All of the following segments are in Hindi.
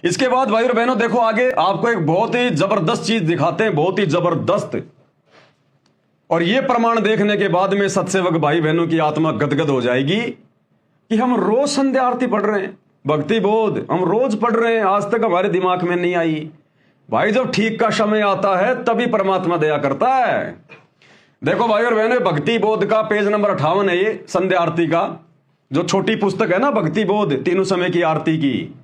इसके बाद भाई और बहनों देखो आगे आपको एक बहुत ही जबरदस्त चीज दिखाते हैं, बहुत ही जबरदस्त। और यह प्रमाण देखने के बाद में सत्सेवक भाई बहनों की आत्मा गदगद हो जाएगी कि हम रोज संध्या आरती पढ़ रहे हैं, भक्ति बोध हम रोज पढ़ रहे हैं, आज तक हमारे दिमाग में नहीं आई। भाई जब ठीक का समय आता है तभी परमात्मा दया करता है। देखो भाई और बहनों, भक्ति बोध का पेज नंबर 58 है ये संध्या आरती का, जो छोटी पुस्तक है ना भक्ति बोध तीनों समय की आरती की,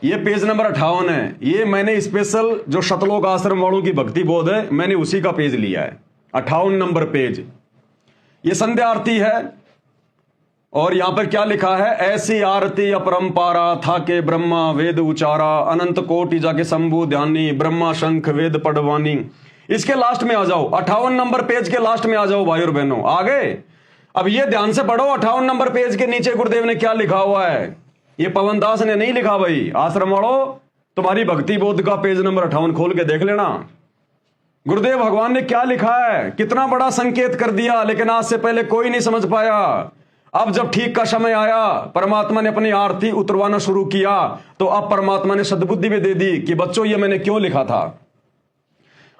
ये पेज नंबर 58 है। ये मैंने स्पेशल जो शतलोक आश्रम वालों की भक्ति बोध है, मैंने उसी का पेज लिया है, 58 नंबर पेज। ये संध्या आरती है और यहां पर क्या लिखा है, ऐसी आरती अपरंपारा था के ब्रह्मा वेद उचारा, अनंत कोटि जाके शंभु ध्यानी, ब्रह्मा शंख वेद पढ़वानी। इसके लास्ट में आ जाओ, 58 नंबर पेज के लास्ट में आ जाओ भाई और बहनों, आ गए। अब ये ध्यान से पढ़ो, 58 नंबर पेज के नीचे गुरुदेव ने क्या लिखा हुआ है। ये पवन दास ने नहीं लिखा भाई, आश्रम वालों तुम्हारी भक्ति बोध का पेज नंबर 58 खोल के देख लेना। गुरुदेव भगवान ने क्या लिखा है, कितना बड़ा संकेत कर दिया, लेकिन आज से पहले कोई नहीं समझ पाया। अब जब ठीक का समय आया, परमात्मा ने अपनी आरती उतरवाना शुरू किया, तो अब परमात्मा ने सद्बुद्धि भी दे दी कि बच्चों ये मैंने क्यों लिखा था।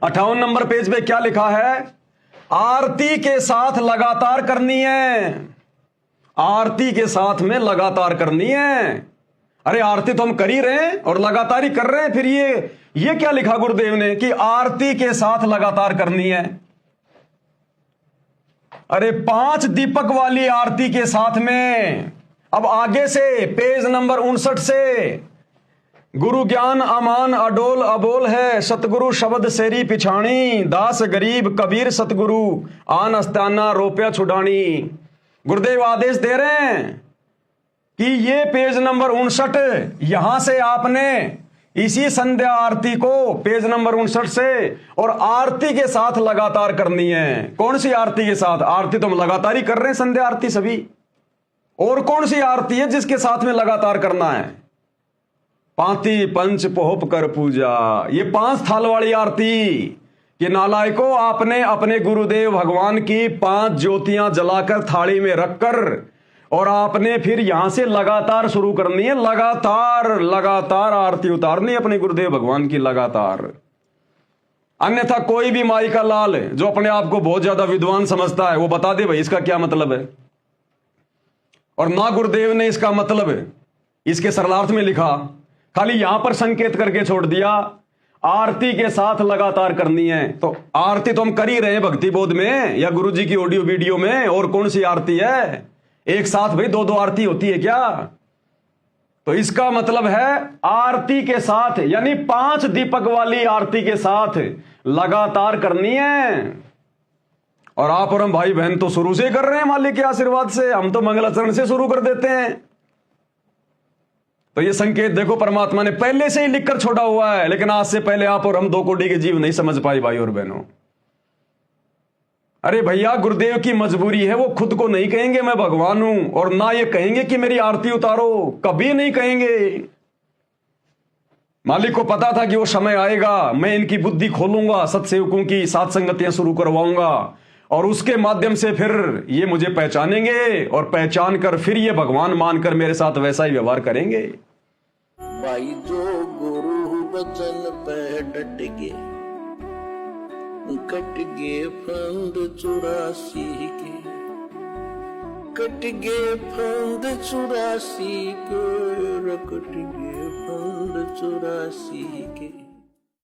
58 नंबर पेज पे क्या लिखा है, आरती के साथ लगातार करनी है, आरती के साथ में लगातार करनी है। अरे आरती तो हम कर ही रहे हैं और लगातार ही कर रहे हैं, फिर ये क्या लिखा गुरुदेव ने कि आरती के साथ लगातार करनी है। अरे 5 दीपक वाली आरती के साथ में। अब आगे से पेज नंबर 59 से, गुरु ज्ञान अमान अडोल अबोल है, सतगुरु शब्द सेरी पिछाणी, दास गरीब कबीर सतगुरु आन अस्ताना रोपया छुड़ानी। गुरुदेव आदेश दे रहे हैं कि ये पेज नंबर 59, यहां से आपने इसी संध्या आरती को पेज नंबर 59 से और आरती के साथ लगातार करनी है। कौन सी आरती के साथ, आरती तो हम लगातार ही कर रहे हैं संध्या आरती सभी, और कौन सी आरती है जिसके साथ में लगातार करना है। पांति पंच पोहप कर पूजा, ये 5 थाल वाली आरती कि नालायको आपने अपने गुरुदेव भगवान की 5 ज्योतियां जलाकर थाली में रखकर और आपने फिर यहां से लगातार शुरू करनी है, लगातार लगातार आरती उतारनी अपने गुरुदेव भगवान की लगातार। अन्यथा कोई भी माई का लाल जो अपने आप को बहुत ज्यादा विद्वान समझता है वो बता दे भाई इसका क्या मतलब है, और ना गुरुदेव ने इसका मतलब इसके सरलार्थ में लिखा, खाली यहां पर संकेत करके छोड़ दिया आरती के साथ लगातार करनी है। तो आरती तो हम कर ही रहे हैं भक्ति बोध में या गुरु जी की ऑडियो वीडियो में, और कौन सी आरती है, एक साथ भाई 2-2 आरती होती है क्या। तो इसका मतलब है आरती के साथ, यानी 5 दीपक वाली आरती के साथ लगातार करनी है। और आप और हम भाई बहन तो शुरू से कर रहे हैं मालिक के आशीर्वाद से, हम तो मंगलाचरण से शुरू कर देते हैं। तो ये संकेत देखो परमात्मा ने पहले से ही लिखकर छोड़ा हुआ है, लेकिन आज से पहले आप और हम 2 कोटि के जीव नहीं समझ पाए भाई और बहनों। अरे भैया गुरुदेव की मजबूरी है, वो खुद को नहीं कहेंगे मैं भगवान हूं, और ना ये कहेंगे कि मेरी आरती उतारो, कभी नहीं कहेंगे। मालिक को पता था कि वो समय आएगा, मैं इनकी बुद्धि खोलूंगा, सत्सेवकों की साथ संगतियां शुरू करवाऊंगा, और उसके माध्यम से फिर ये मुझे पहचानेंगे, और पहचान कर फिर ये भगवान मानकर मेरे साथ वैसा ही व्यवहार करेंगे। भाई जो गुरु बचन पे डट गए, कट गए फंद 84 के, कट गए फंद 84 के, कट गए फंद 84 के।